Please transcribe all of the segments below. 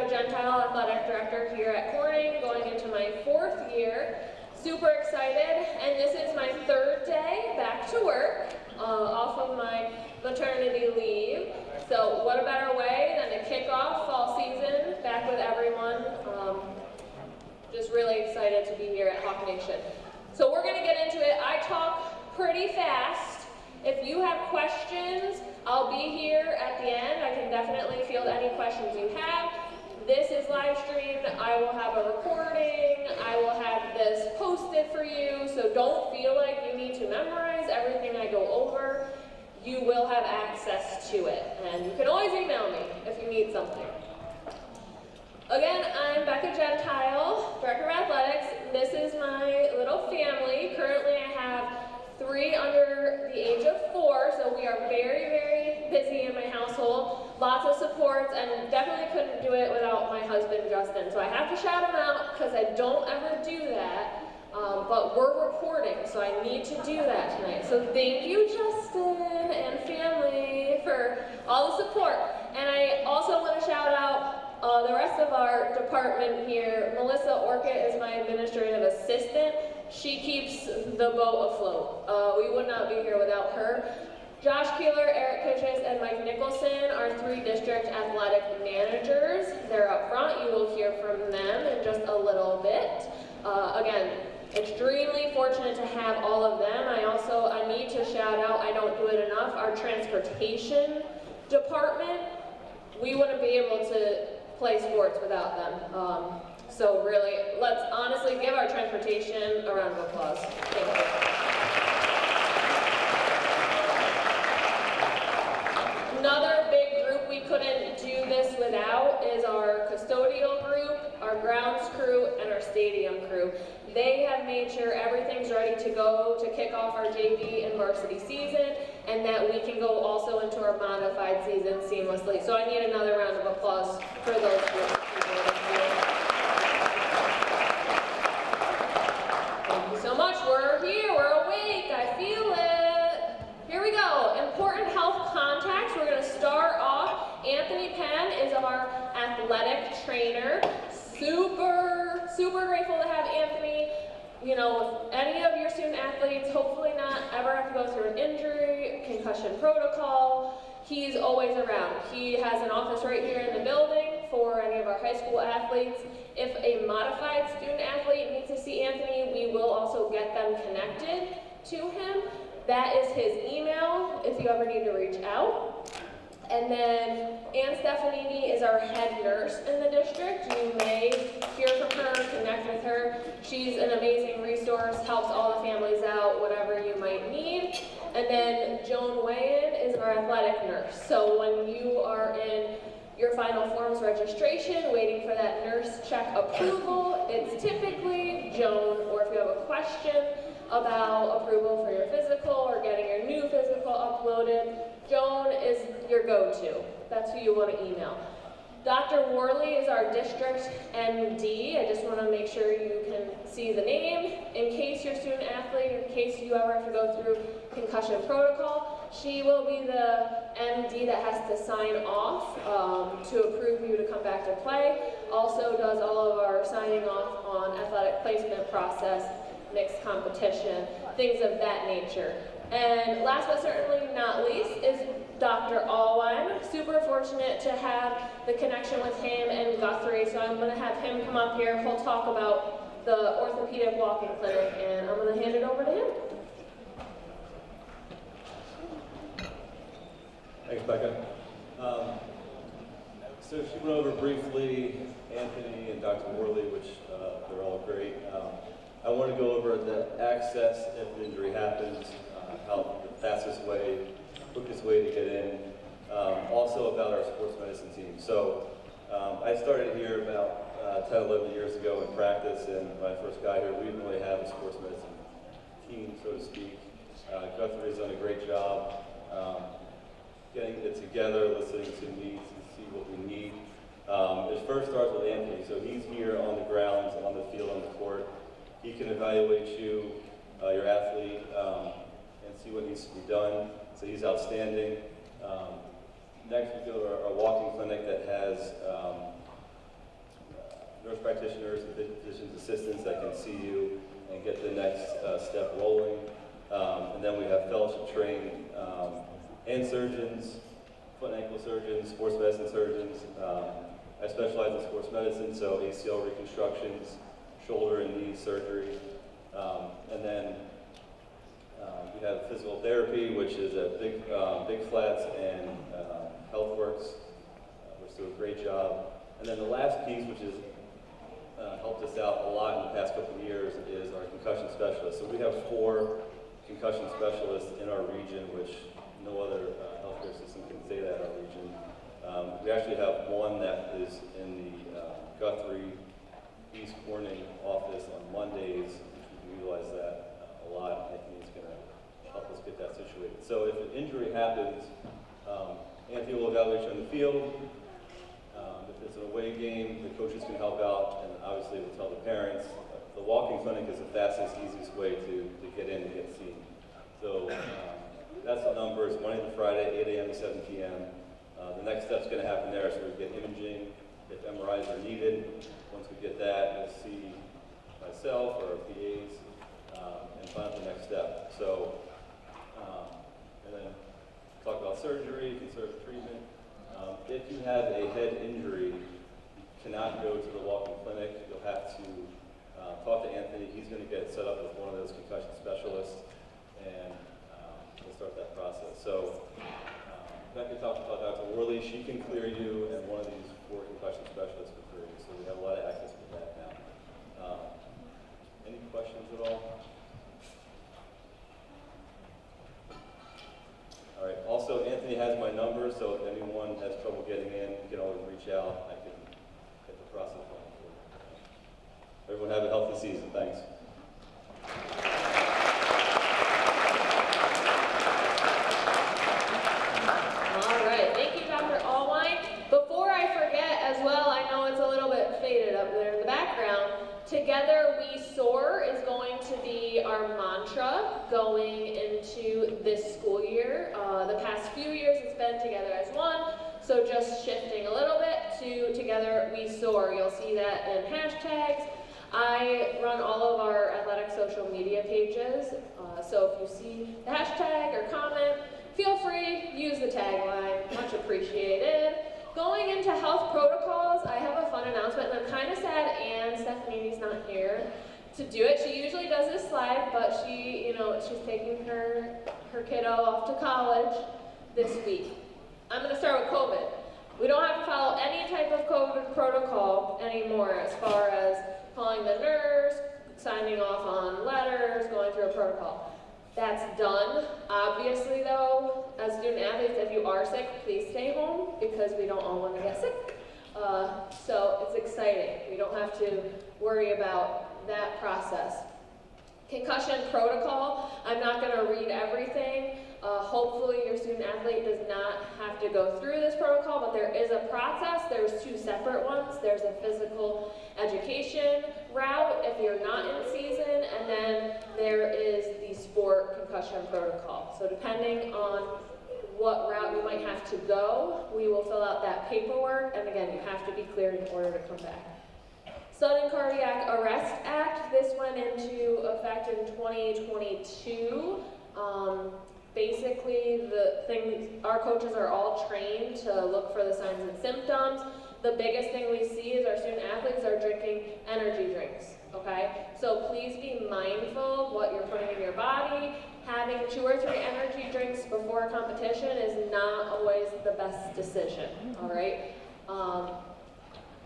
Becca Gentile, Athletic Director here at Corning, going into my 4th year. Super excited, and this is my 3rd day back to work, off of my maternity leave. So what a better way than to kick off fall season back with everyone. Just really excited to be here at Hawk Nation. So we're gonna get into it. I talk pretty fast. If you have questions, I'll be here at the end. I can definitely field any questions you have. This is live streamed. I will have a recording. I will have this posted for you, so don't feel like you need to memorize everything I go over. You will have access to it, and you can always email me if you need something. Again, I'm Becca Gentile, Director of Athletics. This is my little family. Currently I have 3 under the age of 4, so we are very, very busy in my household. Lots of supports, and definitely couldn't do it without my husband, Justin. So I have to shout him out because I don't ever do that, but we're recording, so I need to do that tonight. So thank you, Justin and family, for all the support. And I also want to shout out the rest of our department here. Melissa Orchid is my administrative assistant. She keeps the boat afloat. We would not be here without her. Josh Keeler, Eric Kitchens, and Mike Nicholson are 3 district athletic managers. They're up front. You will hear from them in just a little bit. Again, extremely fortunate to have all of them. I need to shout out, I don't do it enough, our transportation department. We wouldn't be able to play sports without them. So really, let's honestly give our transportation a round of applause. Thank you. Another big group we couldn't do this without is our custodial group, our grounds crew, and our stadium crew. They have made sure everything's ready to go to kick off our JV and varsity season, and that we can go also into our modified season seamlessly. So I need another round of applause for those groups. Thank you so much. We're here, we're awake, I feel it. Here we go. Important health contacts. We're going to start off. Anthony Penn is our athletic trainer. Super grateful to have Anthony. You know, any of your student athletes, hopefully not ever have to go through an injury, concussion protocol. He's always around. He has an office right here in the building for any of our high school athletes. If a modified student athlete needs to see Anthony, we will also get them connected to him. That is his email if you ever need to reach out. And then Ann Stefanini is our head nurse in the district. You may hear from her, connect with her. She's an amazing resource, helps all the families out, whatever you might need. And then Joan Wayan is our athletic nurse. So when you are in your final forms registration, waiting for that nurse check approval, it's typically Joan, or if you have a question about approval for your physical or getting your new physical uploaded, Joan is your go-to. That's who you want to email. Dr. Worley is our district MD. I just want to make sure you can see the name. In case you're a student athlete, in case you ever have to go through concussion protocol, she will be the MD that has to sign off to approve you to come back to play. Also does all of our signing off on athletic placement process, mixed competition, things of that nature. And last but certainly not least is Dr. Allwine. Super fortunate to have the connection with him and Guthrie, so I'm going to have him come up here. He'll talk about the orthopedic walking clinic, and I'm going to hand it over to him. Thanks, Becca. So she went over briefly Anthony and Dr. Worley, which they're all great. I want to go over the access if an injury happens, how the fastest way, quickest way to get in. Also about our sports medicine team. So I started here about 10, 11 years ago in practice, and when I first got here, we didn't really have a sports medicine team, so to speak. Guthrie's done a great job getting it together, listening to needs, and see what we need. It first starts with Anthony. So he's here on the grounds, on the field, on the court. He can evaluate you, your athlete, and see what needs to be done. So he's outstanding. Next, we go to our walking clinic that has nurse practitioners and physician's assistants that can see you and get the next step rolling. And then we have fellowship trained hand surgeons, foot and ankle surgeons, sports medicine surgeons. I specialize in sports medicine, so ACL reconstructions, shoulder and knee surgery. And then we have physical therapy, which is at Big Flats and HealthWorks, which do a great job. And then the last piece, which has helped us out a lot in the past couple of years, is our concussion specialists. So we have 4 concussion specialists in our region, which no other healthcare system can say that in our region. We actually have one that is in the Guthrie East Corning office on Mondays, which we can utilize that a lot. I think he's going to help us get that situated. So if an injury happens, Anthony will evaluate you on the field. If it's an away game, the coaches can help out, and obviously we'll tell the parents. The walking clinic is the fastest, easiest way to get in and get seen. So that's the numbers, Monday to Friday, 8 a.m. to 7 p.m. The next step's going to happen there is we get imaging, if MRIs are needed. Once we get that, we'll see myself or our PAs and find the next step. So, and then talk about surgery, conservative treatment. If you have a head injury, you cannot go to the walking clinic. You'll have to talk to Anthony. He's going to get set up with one of those concussion specialists, and we'll start that process. So, Becca talked about Dr. Worley. She can clear you, and one of these 4 concussion specialists can clear you. So we have a lot of access to that now. Any questions at all? All right. Also, Anthony has my number, so if anyone has trouble getting in, you can always reach out. I can get the process going for you. Everyone have a healthy season. Thanks. All right. Thank you, Dr. Allwine. Before I forget as well, I know it's a little bit faded up there in the background. Together We Soar is going to be our mantra going into this school year. The past few years it's been Together as One, so just shifting a little bit to Together We Soar. You'll see that in hashtags. I run all of our athletic social media pages, so if you see the hashtag or comment, feel free, use the tagline, much appreciated. Going into health protocols, I have a fun announcement, and I'm kind of sad Anne Stephanie's not here to do it. She usually does this slide, but she's taking her kiddo off to college this week. I'm going to start with COVID. We don't have to follow any type of COVID protocol anymore as far as calling the nurse, signing off on letters, going through a protocol. That's done. Obviously though, as student athletes, if you are sick, please stay home because we don't all want to get sick. So it's exciting. We don't have to worry about that process. Concussion protocol, I'm not going to read everything. Hopefully your student athlete does not have to go through this protocol, but there is a process. There's 2 separate ones. There's a physical education route if you're not in season, and then there is the sport concussion protocol. So depending on what route you might have to go, we will fill out that paperwork, and again, you have to be cleared in order to come back. Sudden Cardiac Arrest Act, this went into effect in 2022. Basically, our coaches are all trained to look for the signs and symptoms. The biggest thing we see is our student athletes are drinking energy drinks, okay? So please be mindful of what you're putting in your body. Having 2 or 3 energy drinks before a competition is not always the best decision, all right?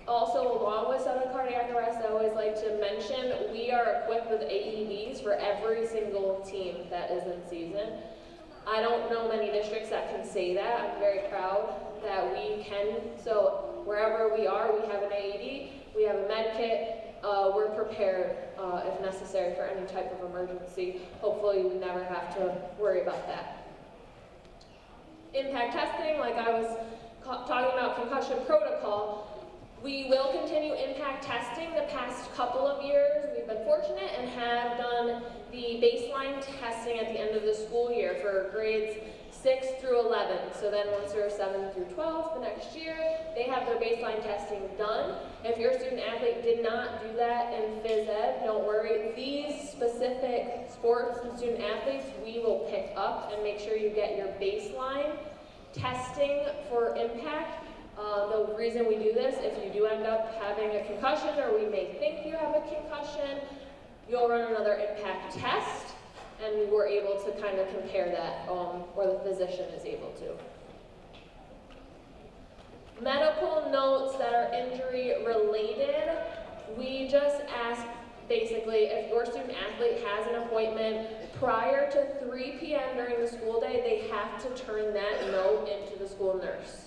Also, along with sudden cardiac arrest, I always like to mention we are equipped with AEDs for every single team that is in season. I don't know many districts that can say that. I'm very proud that we can. So wherever we are, we have an AED, we have a med kit, we're prepared if necessary for any type of emergency. Hopefully we never have to worry about that. Impact testing, like I was talking about concussion protocol, we will continue impact testing. The past couple of years, we've been fortunate and have done the baseline testing at the end of the school year for grades 6 6 through 11. So then once they're 7 through 12, the next year, they have their baseline testing done. If your student athlete did not do that in phys ed, don't worry. These specific sports and student athletes, we will pick up and make sure you get your baseline testing for impact. The reason we do this, if you do end up having a concussion or we may think you have a concussion, you'll run another impact test and we're able to kind of compare that, or the physician is able to. Medical notes that are injury related, we just ask basically if your student athlete has an appointment prior to 3 p.m. during the school day, they have to turn that note into the school nurse.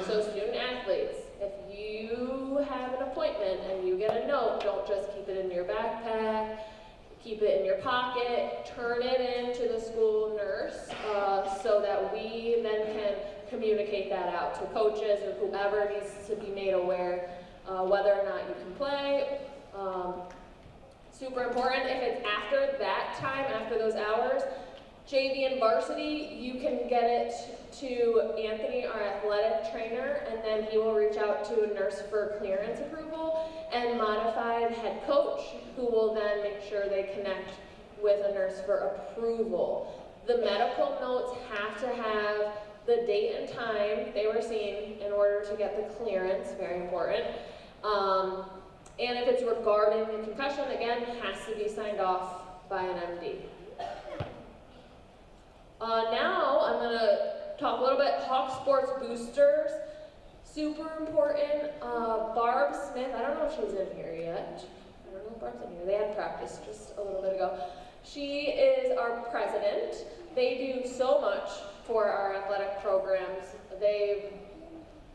So student athletes, if you have an appointment and you get a note, don't just keep it in your backpack, keep it in your pocket, turn it into the school nurse so that we then can communicate that out to coaches or whoever needs to be made aware whether or not you can play. Super important, if it's after that time, after those hours, JV and varsity, you can get it to Anthony, our athletic trainer, and then he will reach out to a nurse for clearance approval, and modified head coach, who will then make sure they connect with a nurse for approval. The medical notes have to have the date and time they were seen in order to get the clearance, very important. And if it's regarding the concussion, again, it has to be signed off by an MD. Now I'm going to talk a little bit Hawk Sports boosters. Super important. Barb Smith, I don't know if she's in here yet. I don't know if Barb's in here. They had practice just a little bit ago. She is our president. They do so much for our athletic programs. They've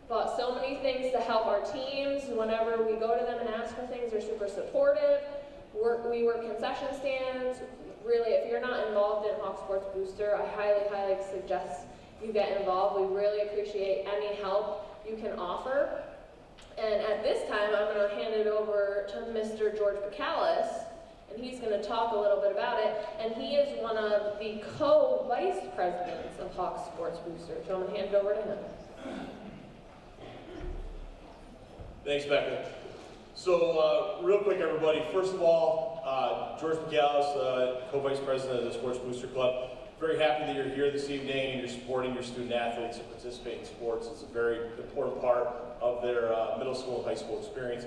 bought so many things to help our teams. Whenever we go to them and ask for things, they're super supportive. We work concession stands. Really, if you're not involved in Hawk Sports Booster, I highly suggest you get involved. We really appreciate any help you can offer. And at this time, I'm going to hand it over to Mr. George Picalis, and he's going to talk a little bit about it. And he is one of the co-vice presidents of Hawk Sports Booster. So I'm going to hand it over to him. Thanks, Becca. So, real quick, everybody. First of all, George Picalis, co-vice president of the Sports Booster Club. Very happy that you're here this evening and you're supporting your student athletes to participate in sports. It's a very important part of their middle school and high school experience.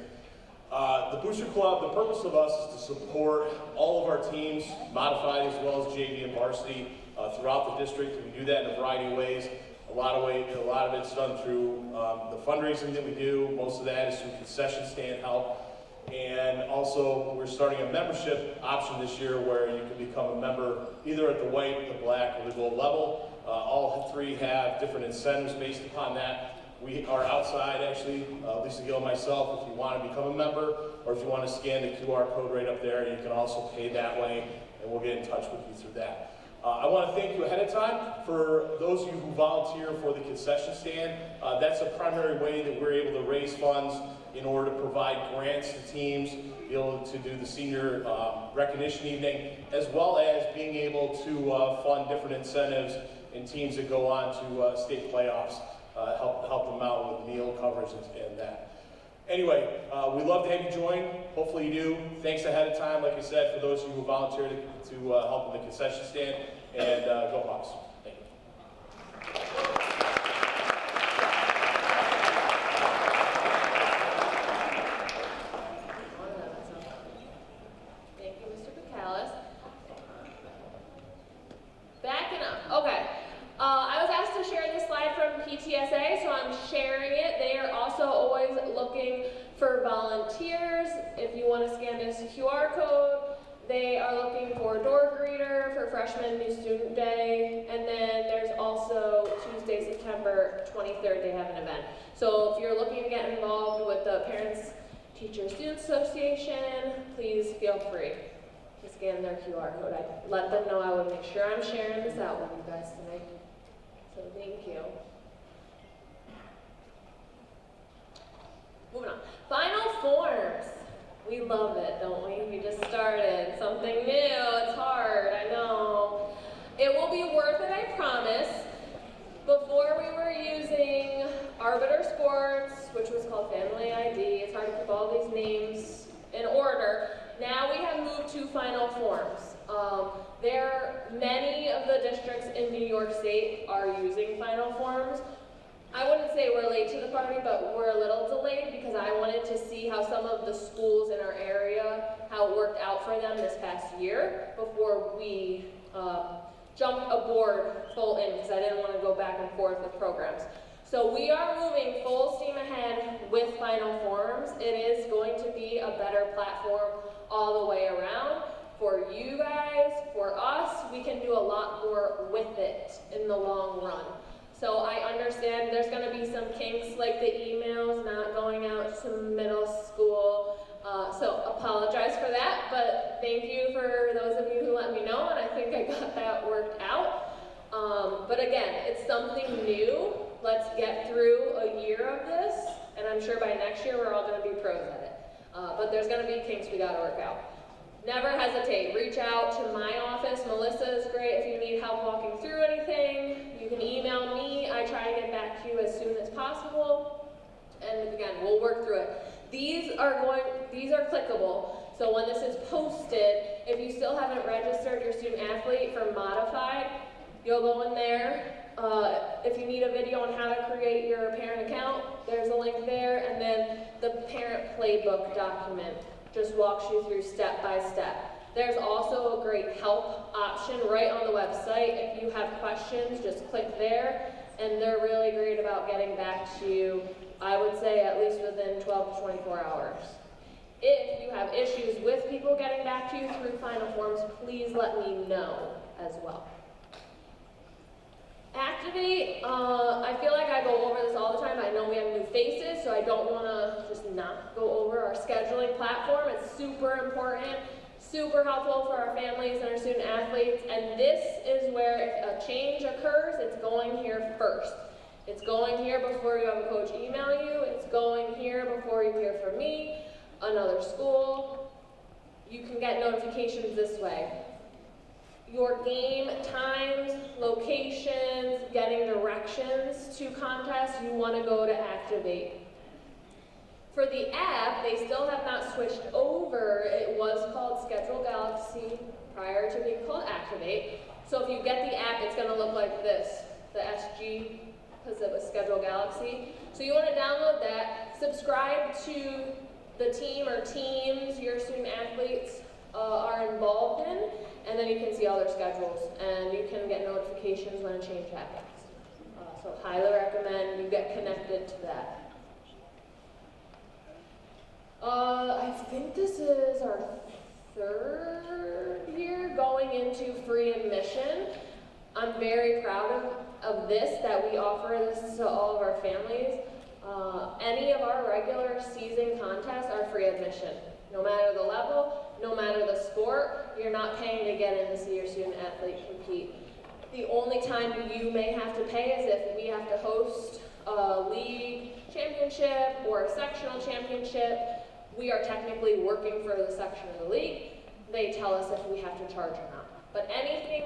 The Booster Club, the purpose of us is to support all of our teams, modified as well as JV and varsity, throughout the district. We do that in a variety of ways. A lot of it's done through the fundraising that we do. Most of that is through concession stand help. And also, we're starting a membership option this year where you can become a member either at the white, the black, or the gold level. All three have different incentives based upon that. We are outside, actually, Lisa Gill and myself, if you want to become a member, or if you want to scan the QR code right up there, you can also pay that way, and we'll get in touch with you through that. I want to thank you ahead of time for those of you who volunteer for the concession stand. That's a primary way that we're able to raise funds in order to provide grants to teams, be able to do the senior recognition evening, as well as being able to fund different incentives in teams that go on to state playoffs, help them out with meal coverage and that. Anyway, we'd love to have you join. Hopefully you do. Thanks ahead of time, like I said, for those of you who volunteered to help in the concession stand. And go Hawks. Thank you. Thank you, Mr. Picalis. Backing up. Okay. I was asked to share this slide from PTSA, so I'm sharing it. They are also always looking for volunteers. If you want to scan this QR code, they are looking for a door greeter for freshman new student day, and then there's also Tuesday, September 23rd, they have an event. So if you're looking to get involved with the Parents Teachers Student Association, please feel free to scan their QR code. I let them know I would make sure I'm sharing this out with you guys tonight. So thank you. Moving on. Final forms. We love it, don't we? We just started something new. It's hard, I know. It will be worth it, I promise. Arbiter Sports, which was called Family ID. It's hard to keep all these names in order. Now we have moved to Final Forms. Many of the districts in New York State are using Final Forms. I wouldn't say we're late to the party, but we're a little delayed because I wanted to see how some of the schools in our area, how it worked out for them this past year before we jumped aboard full in, because I didn't want to go back and forth with programs. So we are moving full steam ahead with Final Forms. It is going to be a better platform all the way around. For you guys, for us, we can do a lot more with it in the long run. So I understand there's going to be some kinks like the emails not going out to middle school. So apologize for that, but thank you for those of you who let me know, and I think I got that worked out. But again, it's something new. Let's get through a year of this, and I'm sure by next year we're all going to be pros at it. But there's going to be kinks we got to work out. Never hesitate. Reach out to my office. Melissa is great if you need help walking through anything. You can email me. I try to get back to you as soon as possible. And again, we'll work through it. These are clickable. So when this is posted, if you still haven't registered your student athlete for modified, you'll go in there. If you need a video on how to create your parent account, there's a link there. And then the parent playbook document just walks you through step by step. There's also a great help option right on the website. If you have questions, just click there, and they're really great about getting back to you, I would say at least within 12 to 24 hours. If you have issues with people getting back to you through Final Forms, please let me know as well. Activate, I feel like I go over this all the time. I know we have new faces, so I don't want to just not go over our scheduling platform. It's super important, super helpful for our families and our student athletes, and this is where if a change occurs, it's going here first. It's going here before you have a coach email you. It's going here before you hear from me, another school. You can get notifications this way. Your game times, locations, getting directions to contests, you want to go to Activate. For the app, they still have not switched over. It was called Schedule Galaxy prior to being called Activate. So if you get the app, it's going to look like this, the SG, because it was Schedule Galaxy. So you want to download that, subscribe to the team or teams your student athletes are involved in, and then you can see all their schedules, and you can get notifications when a change happens. So highly recommend you get connected to that. I think this is our third year going into free admission. I'm very proud of this, that we offer this to all of our families. Any of our regular season contests are free admission. No matter the level, no matter the sport, you're not paying to get in to see your student athlete compete. The only time you may have to pay is if we have to host a league championship or a sectional championship. We are technically working for the section of the league. They tell us if we have to charge or not. But anything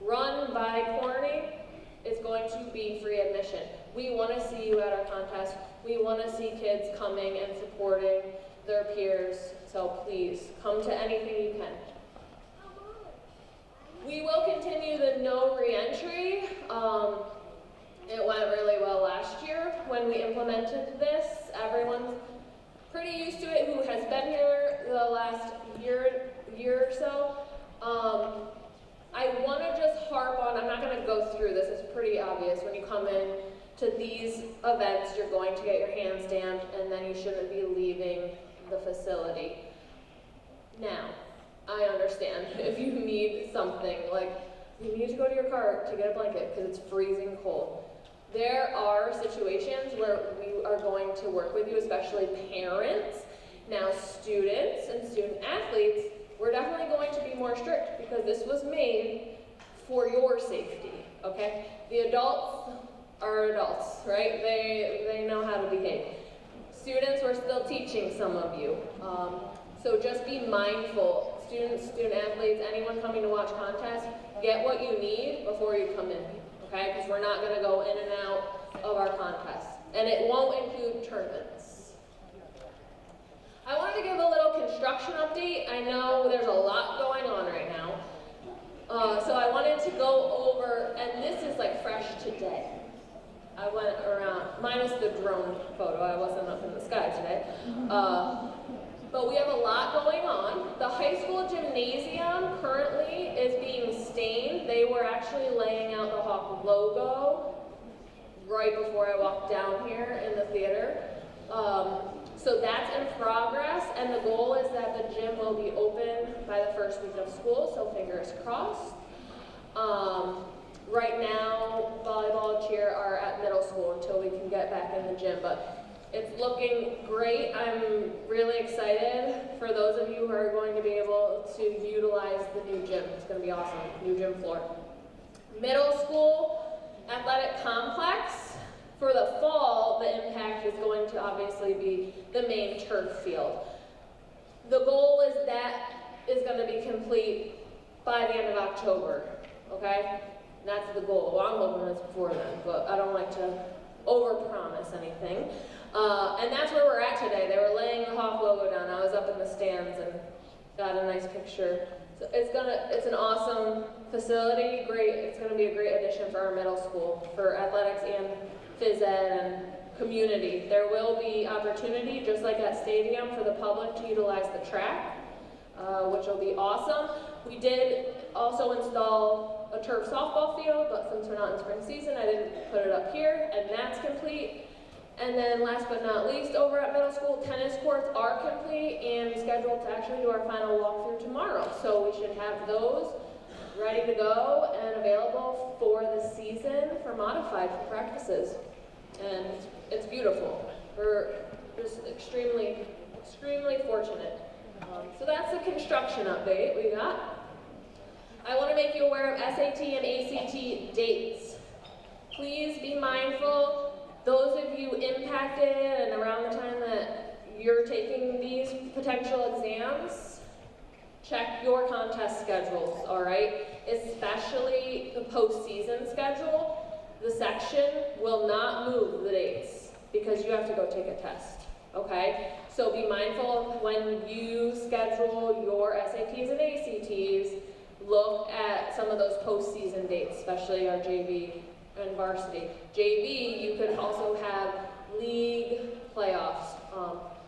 run by Corning is going to be free admission. We want to see you at our contest. We want to see kids coming and supporting their peers, so please come to anything you can. We will continue the no reentry. It went really well last year when we implemented this. Everyone's pretty used to it who has been here the last year or so. I want to just harp on, I'm not going to go through this, it's pretty obvious. When you come in to these events, you're going to get your hand stamped, and then you shouldn't be leaving the facility. Now, I understand if you need something, like you need to go to your car to get a blanket because it's freezing cold. There are situations where we are going to work with you, especially parents. Now, students and student athletes, we're definitely going to be more strict because this was made for your safety, okay? The adults are adults, right? They know how to behave. Students, we're still teaching some of you. So just be mindful. Students, student athletes, anyone coming to watch contests, get what you need before you come in, okay? Because we're not gonna go in and out of our contests. and it won't include tournaments. I wanted to give a little construction update. I know there's a lot going on right now. So I wanted to go over, and this is like fresh today. I went around, minus the drone photo, I wasn't up in the sky today. But we have a lot going on. The high school gymnasium currently is being stained. They were actually laying out the Hawk logo right before I walked down here in the theater. So that's in progress, and the goal is that the gym will be open by the first week of school, so fingers crossed. Right now, volleyball and cheer are at middle school until we can get back in the gym, but it's looking great. I'm really excited for those of you who are going to be able to utilize the new gym. It's going to be awesome, new gym floor. Middle school athletic complex. For the fall, the impact is going to obviously be the main turf field. The goal is that is going to be complete by the end of October, okay? That's the goal. Well, I'm hoping it's before then, but I don't like to overpromise anything. And that's where we're at today. They were laying the Hawk logo down. I was up in the stands and got a nice picture. So it's an awesome facility. Great. It's going to be a great addition for our middle school for athletics and phys ed and community. There will be opportunity, just like at Stadium, for the public to utilize the track, which will be awesome. We did also install a turf softball field, but since we're not in spring season, I didn't put it up here, and that's complete. And then last but not least, over at middle school, tennis courts are complete and scheduled to actually do our final walkthrough tomorrow. So we should have those ready to go and available for the season for modified for practices. And it's beautiful. We're just extremely fortunate. So that's the construction update we got. I want to make you aware of SAT and ACT dates. Please be mindful. Those of you impacted and around the time that you're taking these potential exams, check your contest schedules, all right? Especially the postseason schedule. The section will not move the dates because you have to go take a test, okay? So be mindful when you schedule your SATs and ACTs, look at some of those postseason dates, especially our JV and varsity. JV, you could also have league playoffs.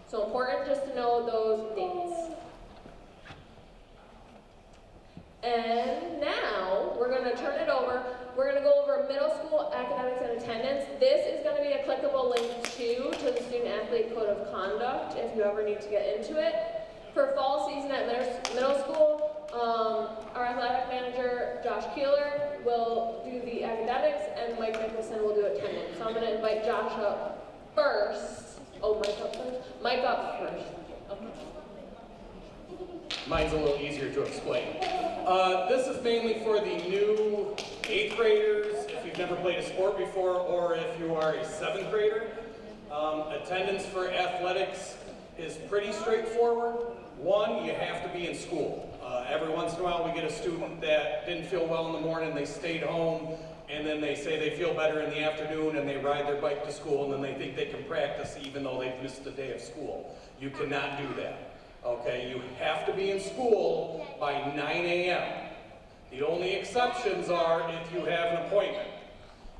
So important just to know those dates. And now we're going to turn it over. We're going to go over middle school academics and attendance. This is going to be a clickable link to the Student Athlete Code of Conduct if you ever need to get into it. For fall season at middle school, our athletic manager, Josh Keeler, will do the academics and Mike Nicholson will do attendance. So I'm going to invite Josh up first. Oh, Mike up first? Mike up first. Okay. Mine's a little easier to explain. This is mainly for the new 8th graders, if you've never played a sport before, or if you are a 7th grader. Attendance for athletics is pretty straightforward. One, you have to be in school. Every once in a while we get a student that didn't feel well in the morning, they stayed home, and then they say they feel better in the afternoon and they ride their bike to school and then they think they can practice even though they've missed a day of school. You cannot do that. Okay, you have to be in school by 9 a.m. The only exceptions are if you have an appointment.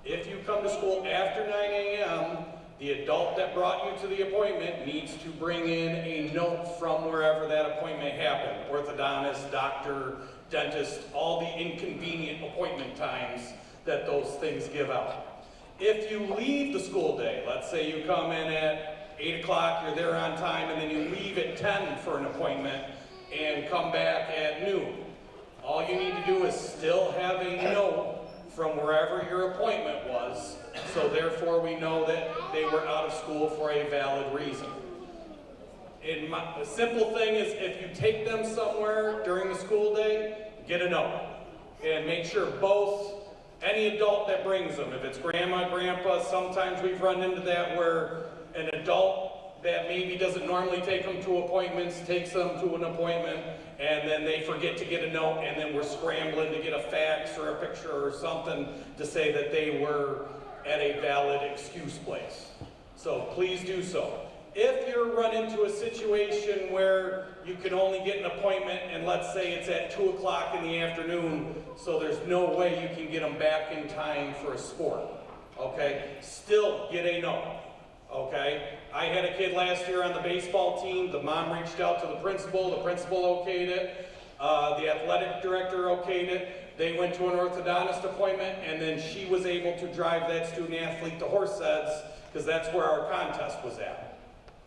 If you come to school after 9 a.m., the adult that brought you to the appointment needs to bring in a note from wherever that appointment happened. Orthodontist, doctor, dentist, all the inconvenient appointment times that those things give out. If you leave the school day, let's say you come in at 8 o'clock, you're there on time, and then you leave at 10 for an appointment and come back at noon. All you need to do is still have a note from wherever your appointment was, so therefore we know that they were out of school for a valid reason. The simple thing is if you take them somewhere during the school day, get a note. And make sure any adult that brings them, if it's grandma, grandpa, sometimes we've run into that where an adult that maybe doesn't normally take them to appointments takes them to an appointment and then they forget to get a note and then we're scrambling to get a fax or a picture or something to say that they were at a valid excuse place. So please do so. If you run into a situation where you can only get an appointment and let's say it's at 2 o'clock in the afternoon, so there's no way you can get them back in time for a sport, okay? Still get a note, okay? I had a kid last year on the baseball team. The mom reached out to the principal okayed it. The athletic director okayed it. They went to an orthodontist appointment, and then she was able to drive that student athlete to Horseheads because that's where our contest was at.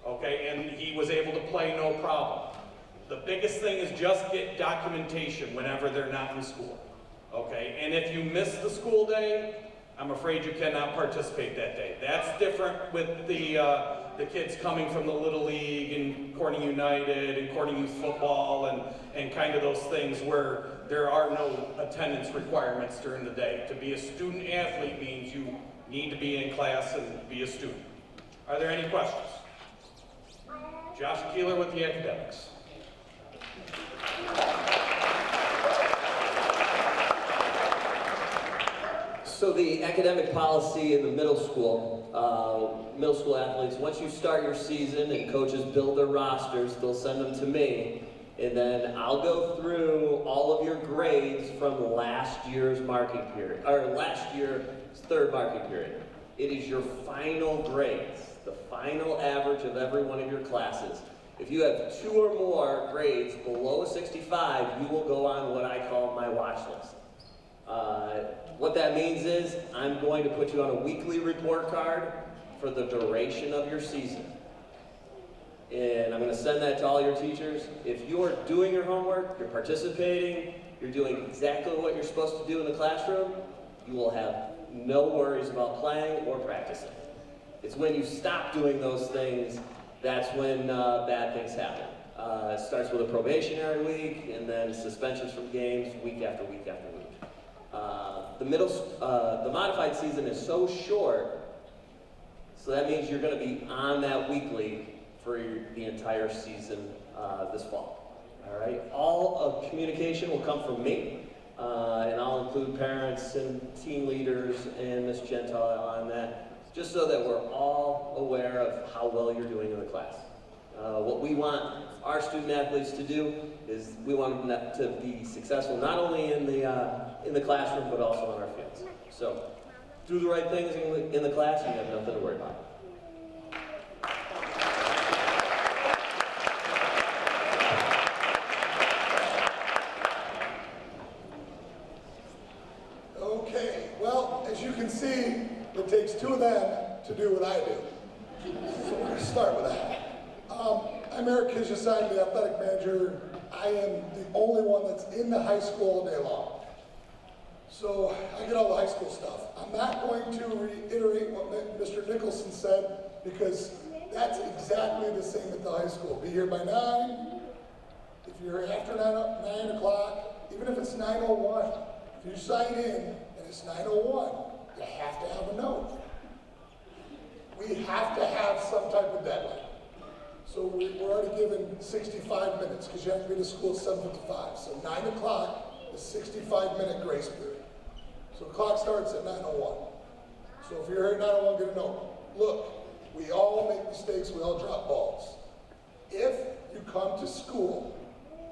Okay, and he was able to play no problem. The biggest thing is just get documentation whenever they're not in school. Okay, and if you miss the school day, I'm afraid you cannot participate that day. That's different with the kids coming from the Little League and Corning United and Corning Youth Football and kind of those things where there are no attendance requirements during the day. To be a student athlete means you need to be in class and be a student. Are there any questions? Josh Keeler with the academics. So the academic policy in the middle school athletes, once you start your season and coaches build their rosters, they'll send them to me, and then I'll go through all of your grades from last year's marking period, or last year's third marking period. It is your final grades, the final average of every one of your classes. If you have 2 or more grades below a 65, you will go on what I call my watch list. What that means is I'm going to put you on a weekly report card for the duration of your season. And I'm going to send that to all your teachers. If you are doing your homework, you're participating, you're doing exactly what you're supposed to do in the classroom, you will have no worries about playing or practicing. It's when you stop doing those things, that's when bad things happen. It starts with a probationary week and then suspensions from games week after week after week. The modified season is so short, so that means you're going to be on that weekly for the entire season this fall. All right. All of communication will come from me, and I'll include parents and team leaders and Ms. Gentile on that, just so that we're all aware of how well you're doing in the class. What we want our student athletes to do is we want them to be successful not only in the classroom but also on our fields. So do the right things in the class and you have nothing to worry about. Okay, well, as you can see, it takes 2 of them to do what I do. So we're going to start with that. I'm Eric Kizhas, I'm the athletic manager. I am the only one that's in the high school all day long. So I get all the high school stuff. I'm not going to reiterate what Mr. Nicholson said because that's exactly the same at the high school. Be here by 9. If you're after 9 o'clock, even if it's 9:01, if you sign in and it's 9:01, you have to have a note. We have to have some type of deadline. So we're already given 65 minutes because you have to be to school at 7:55. So 9 o'clock is 65-minute grace period. So the clock starts at 9:01. So if you're here at 9:01, get a note. Look, we all make mistakes, we all drop balls. If you come to school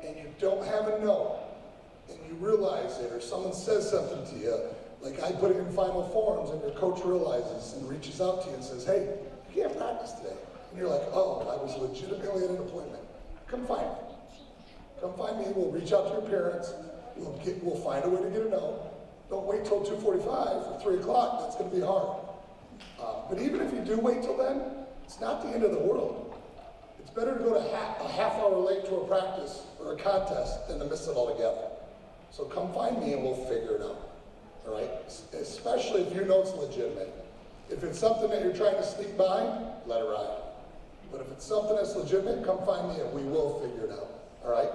and you don't have a note and you realize it or someone says something to you, like I put it in final forms and your coach realizes and reaches out to you and says, hey, you can't practice today. And you're like, oh, I was legitimately at an appointment. Come find me. Come find me, we'll reach out to your parents, we'll find a way to get a note. Don't wait till 2:45 or 3 o'clock, that's gonna be hard. But even if you do wait till then, it's not the end of the world. It's better to go to a half hour late to a practice or a contest than to miss it altogether. So come find me and we'll figure it out, all right? Especially if you know it's legitimate. If it's something that you're trying to sneak by, let it ride. But if it's something that's legitimate, come find me and we will figure it out, all right?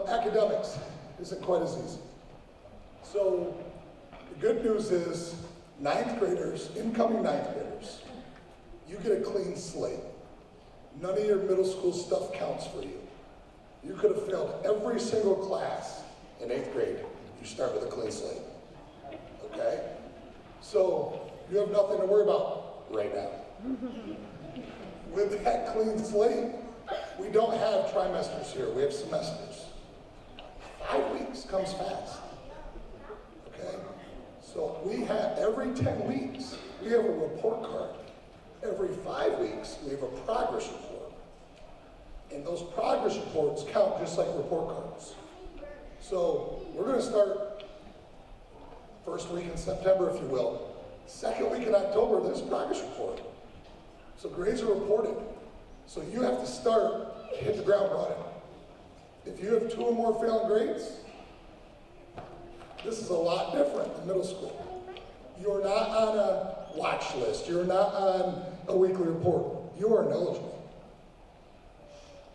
Academics isn't quite as easy. So the good news is 9th graders, incoming 9th graders, you get a clean slate. None of your middle school stuff counts for you. You could have failed every single class in 8th grade. You start with a clean slate, okay? So you have nothing to worry about. right now. With that clean slate, we don't have trimesters here, we have semesters. 5 weeks comes fast, okay? So we have, every 10 weeks, we have a report card. Every 5 weeks, we have a progress report. And those progress reports count just like report cards. So we're gonna start first week in September, if you will. Second week in October, there's a progress report. So grades are reported. So you have to start, hit the ground running. If you have 2 or more failing grades, this is a lot different than middle school. You're not on a watch list. You're not on a weekly report. You are ineligible.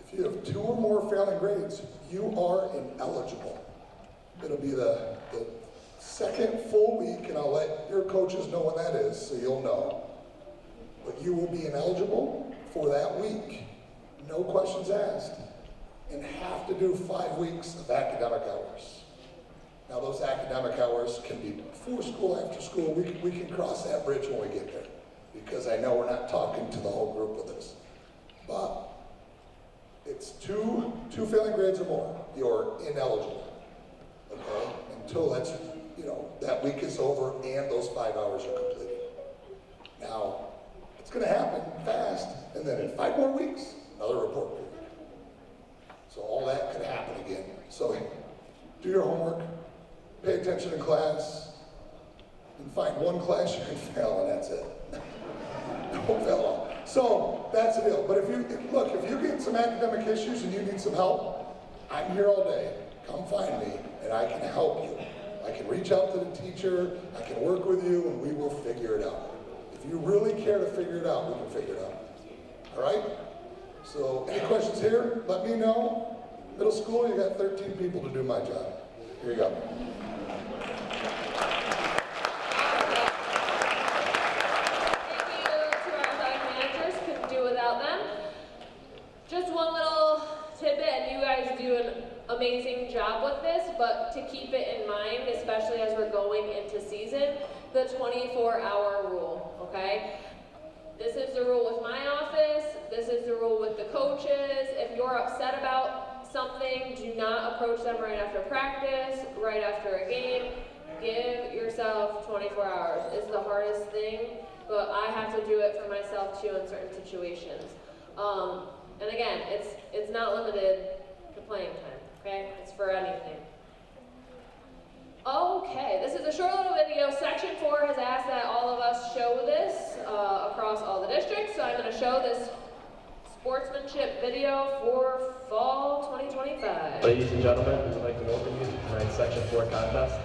If you have 2 or more failing grades, you are ineligible. It'll be the second full week, and I'll let your coaches know when that is, so you'll know. But you will be ineligible for that week, no questions asked, and have to do 5 weeks of academic hours. Now those academic hours can be before school, after school. We can cross that bridge when we get there, because I know we're not talking to the whole group with this. But it's two failing grades or more, you're ineligible, okay? Until that's, that week is over and those 5 hours are completed. Now, it's gonna happen fast, and then in 5 more weeks, another report period. So all that could happen again. So do your homework, pay attention in class, and find one class you can fail, and that's it. Don't fail all. So that's the deal. But if you get some academic issues and you need some help, I'm here all day. Come find me, and I can help you. I can reach out to the teacher, I can work with you, and we will figure it out. If you really care to figure it out, we can figure it out. All right? So any questions here? Let me know. Middle school, you got 13 people to do my job. Here you go. Just one little tidbit, and you guys do an amazing job with this, but to keep it in mind, especially as we're going into season, the 24-hour rule, okay? This is the rule with my office, this is the rule with the coaches. If you're upset about something, do not approach them right after practice, right after a game. Give yourself 24 hours. It's the hardest thing, but I have to do it for myself too in certain situations. And again, it's not limited to playing time, okay? It's for anything. Okay, this is a short little video. Section 4 has asked that all of us show this across all the districts, so I'm going to show this sportsmanship video for fall 2025. Ladies and gentlemen, we would like to welcome you to tonight's Section 4 contest.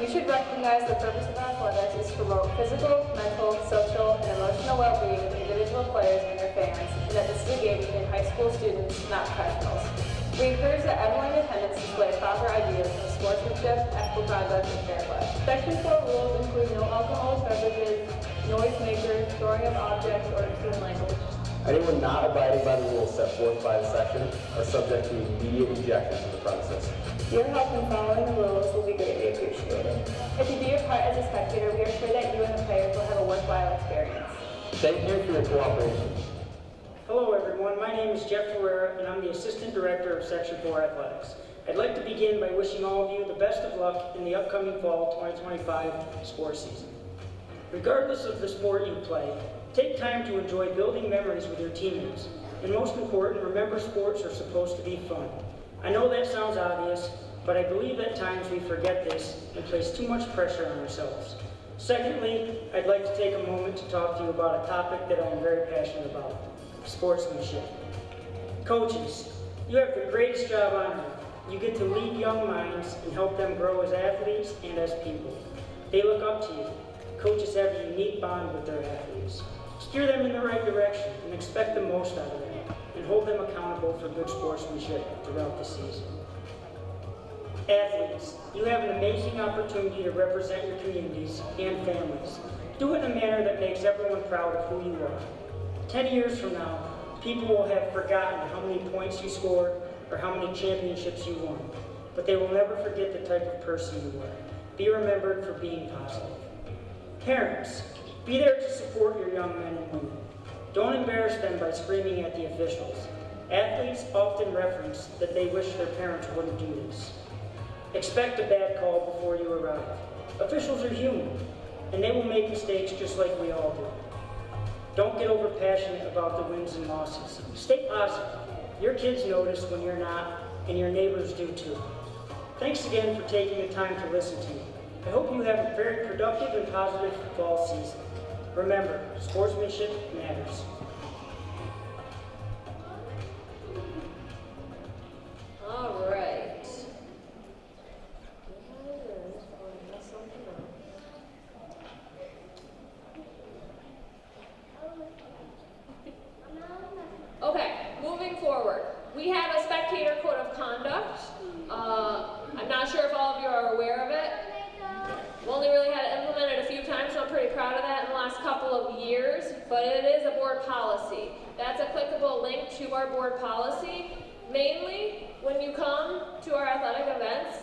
You should recognize the purpose of athletics is to promote physical, mental, social, and emotional well-being of individual players and their fans, and that this is a game between high school students, not professionals. We encourage that everyone in attendance display proper ideas of sportsmanship, ethical conduct, and fair play. Section 4 rules include no alcoholic beverages, noise makers, throwing of objects, or obscene language. Anyone not abiding by the rules set forth by the section are subject to immediate ejection from the premises. Your help in following the rules will be greatly appreciated. If you do your part as a spectator, we are sure that you and the players will have a worthwhile experience. Thank you for your cooperation. Hello everyone, my name is Jeff Ferrier and I'm the Assistant Director of Section 4 Athletics. I'd like to begin by wishing all of you the best of luck in the upcoming fall 2025 sports season. Regardless of the sport you play, take time to enjoy building memories with your teammates. And most important, remember sports are supposed to be fun. I know that sounds obvious, but I believe at times we forget this and place too much pressure on ourselves. Secondly, I'd like to take a moment to talk to you about a topic that I am very passionate about, sportsmanship. Coaches, you have the greatest job on earth. You get to lead young minds and help them grow as athletes and as people. They look up to you. Coaches have a unique bond with their athletes. Steer them in the right direction and expect the most out of them, and hold them accountable for good sportsmanship throughout the season. Athletes, you have an amazing opportunity to represent your communities and families. Do it in a manner that makes everyone proud of who you are. 10 years from now, people will have forgotten how many points you scored or how many championships you won, but they will never forget the type of person you were. Be remembered for being positive. Parents, Be there to support your young men and women. Don't embarrass them by screaming at the officials. Athletes often reference that they wish their parents wouldn't do this. Expect a bad call before you arrive. Officials are human, and they will make mistakes just like we all do. Don't get over passionate about the wins and losses. Stay positive. Your kids notice when you're not, and your neighbors do too. Thanks again for taking the time to listen to me. I hope you have a very productive and positive fall season. Remember, sportsmanship matters. All right. Okay, moving forward. We have a Spectator Code of Conduct. I'm not sure if all of you are aware of it. We've only really had it implemented a few times, so I'm pretty proud of that in the last couple of years, but it is a board policy. That's a clickable link to our board policy. Mainly, when you come to our athletic events,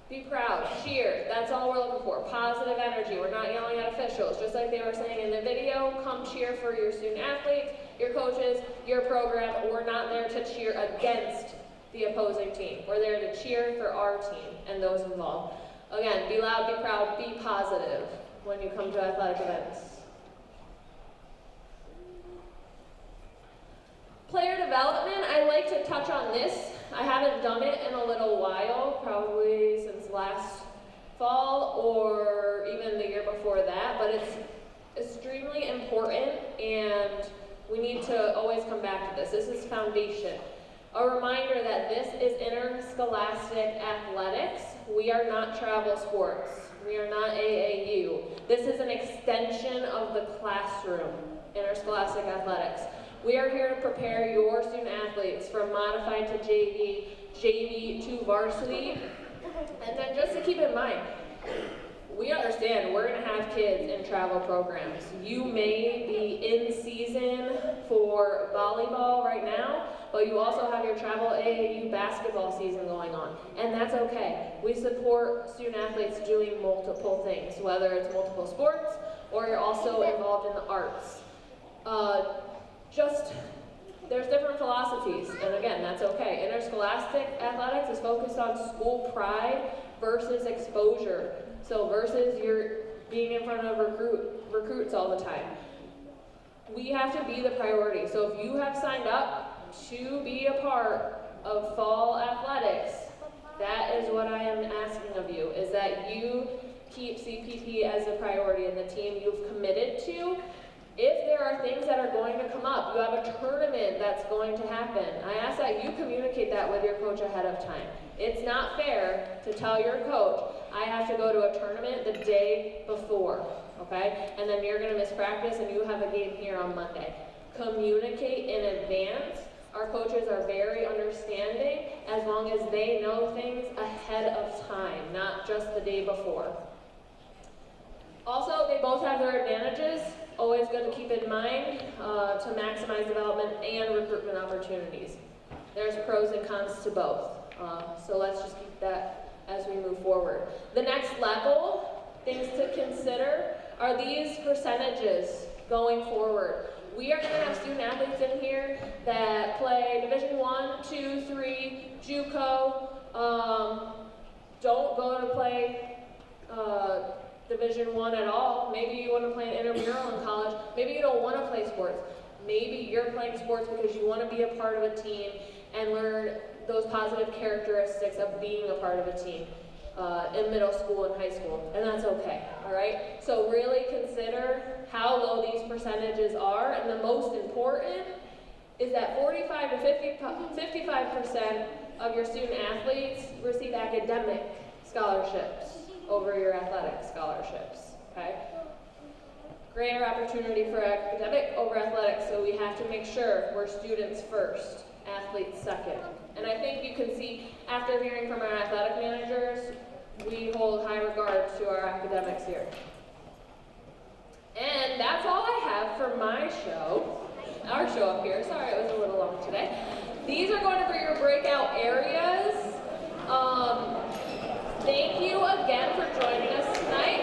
be proud, cheer. That's all we're looking for. Positive energy. We're not yelling at officials. Just like they were saying in the video, come cheer for your student athletes, your coaches, your program. We're not there to cheer against the opposing team. We're there to cheer for our team and those involved. Again, be loud, be proud, be positive when you come to athletic events. Player development, I like to touch on this. I haven't done it in a little while, probably since last fall or even the year before that, but it's extremely important and we need to always come back to this. This is foundation. A reminder that this is interscholastic athletics. We are not travel sports. We are not AAU. This is an extension of the classroom, interscholastic athletics. We are here to prepare your student athletes from modified to JV, JV to varsity. And then just to keep in mind, we understand we're going to have kids in travel programs. You may be in season for volleyball right now, but you also have your travel AAU basketball season going on, and that's okay. We support student athletes doing multiple things, whether it's multiple sports or you're also involved in the arts. There's different philosophies, and again, that's okay. Interscholastic athletics is focused on school pride versus exposure. So versus you're being in front of recruits all the time. We have to be the priority. So if you have signed up to be a part of fall athletics, that is what I am asking of you, is that you keep CPP as a priority and the team you've committed to. If there are things that are going to come up, you have a tournament that's going to happen, I ask that you communicate that with your coach ahead of time. It's not fair to tell your coach, I have to go to a tournament the day before, okay? And then you're gonna miss practice and you have a game here on Monday. Communicate in advance. Our coaches are very understanding as long as they know things ahead of time, not just the day before. Also, they both have their advantages. Always good to keep in mind to maximize development and recruitment opportunities. There's pros and cons to both. So let's just keep that as we move forward. The next level, things to consider, are these percentages going forward. We are going to have student athletes in here that play Division 1, 2, 3, JUCO, don't go to play Division 1 at all. Maybe you want to play an intramural in college. Maybe you don't want to play sports. Maybe you're playing sports because you want to be a part of a team and learn those positive characteristics of being a part of a team in middle school and high school, and that's okay, all right? So really consider how low these percentages are, and the most important is that 45 to 55% of your student athletes receive academic scholarships over your athletic scholarships, okay? Greater opportunity for academic over athletics, so we have to make sure we're students first, athletes second. And I think you can see, after hearing from our athletic managers, we hold high regard to our academics here. And that's all I have for my show, our show up here. Sorry, it was a little long today. These are going to be your breakout areas. Thank you again for joining us tonight.